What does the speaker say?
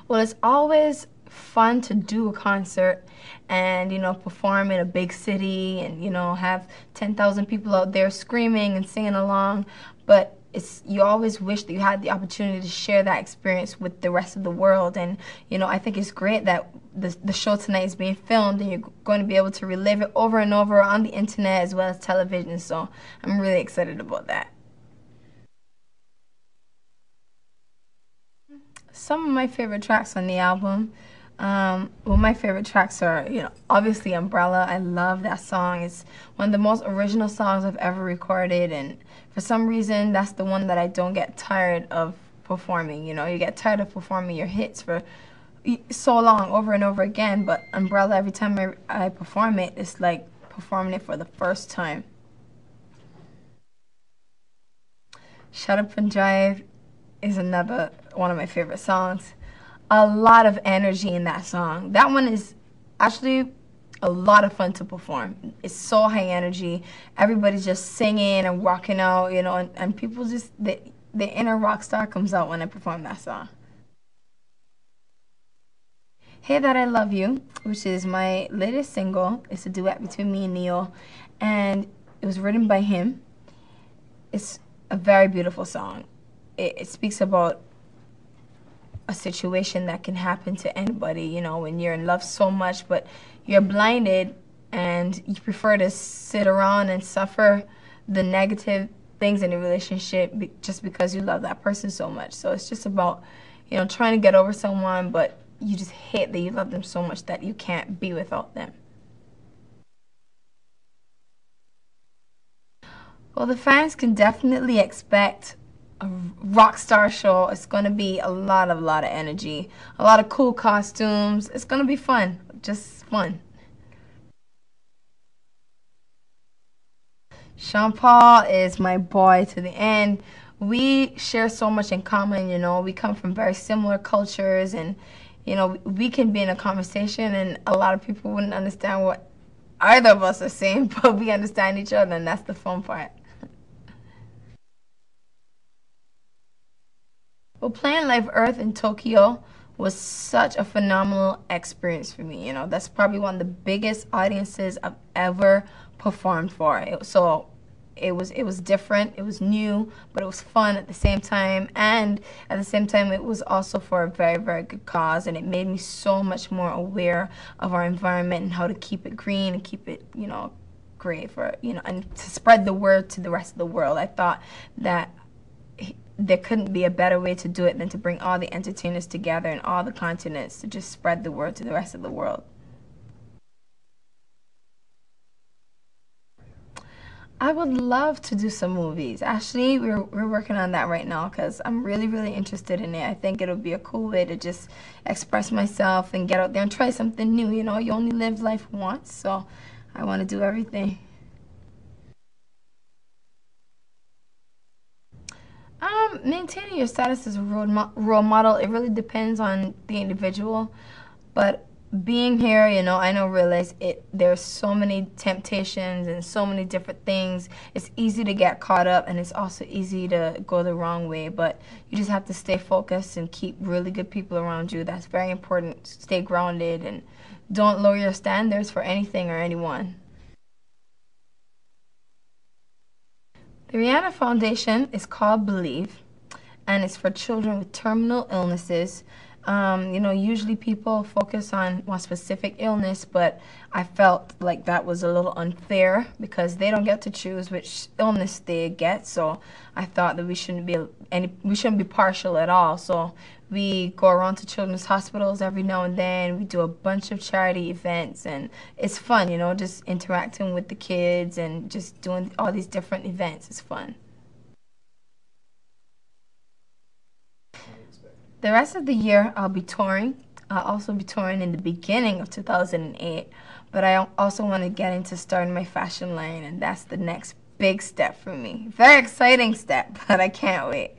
Well, it's always fun to do a concert and, perform in a big city and, have 10,000 people out there screaming and singing along. But you always wish that you had the opportunity to share that experience with the rest of the world. And, I think it's great that the show tonight is being filmed and you're going to be able to relive it over and over on the internet as well as television. So I'm really excited about that. Some of my favorite tracks on the album, well, my favorite tracks are, obviously Umbrella. I love that song. It's one of the most original songs I've ever recorded, and for some reason, that's the one that I don't get tired of performing. You get tired of performing your hits for so long, over and over again, but Umbrella, every time I perform it, it's like performing it for the first time. Shut Up and Drive is another one of my favorite songs. A lot of energy in that song. That one is actually a lot of fun to perform. It's so high energy. Everybody's just singing and rocking out, and people just, the inner rock star comes out when I perform that song. Hey That I Love You, which is my latest single. It's a duet between me and Neil, and it was written by him. It's a very beautiful song. It speaks about a situation that can happen to anybody, when you're in love so much, but you're blinded and you prefer to sit around and suffer the negative things in a relationship just because you love that person so much. So it's just about, trying to get over someone, but you just hate that you love them so much that you can't be without them. Well, the fans can definitely expect a rock star show. It's going to be a lot of energy, a lot of cool costumes. It's going to be fun, just fun. Sean Paul is my boy to the end. We share so much in common, we come from very similar cultures, and we can be in a conversation and a lot of people wouldn't understand what either of us are saying, but we understand each other, and that's the fun part. Well, playing Live Earth in Tokyo was such a phenomenal experience for me. That's probably one of the biggest audiences I've ever performed for. It was different, it was new, but it was fun at the same time, and at the same time it was also for a very, very good cause, and it made me so much more aware of our environment and how to keep it green and keep it, great for, and to spread the word to the rest of the world. I thought that there couldn't be a better way to do it than to bring all the entertainers together in all the continents to just spread the word to the rest of the world. I would love to do some movies. Actually, we're working on that right now because I'm really, really interested in it. I think it'll be a cool way to just express myself and get out there and try something new. You only live life once, so I want to do everything. Maintaining your status as a role model, it really depends on the individual. But being here, I know realize there's so many temptations and so many different things. It's easy to get caught up, and it's also easy to go the wrong way. But you just have to stay focused and keep really good people around you. That's very important. Stay grounded and don't lower your standards for anything or anyone. The Rihanna Foundation is called Believe, and it's for children with terminal illnesses. Usually people focus on one specific illness, but I felt like that was a little unfair because they don't get to choose which illness they get. So I thought that we shouldn't be partial at all. So we go around to children's hospitals every now and then. We do a bunch of charity events, and it's fun, just interacting with the kids and just doing all these different events. It's fun. The rest of the year, I'll be touring. I'll also be touring in the beginning of 2008, but I also want to get into starting my fashion line, and that's the next big step for me. Very exciting step, but I can't wait.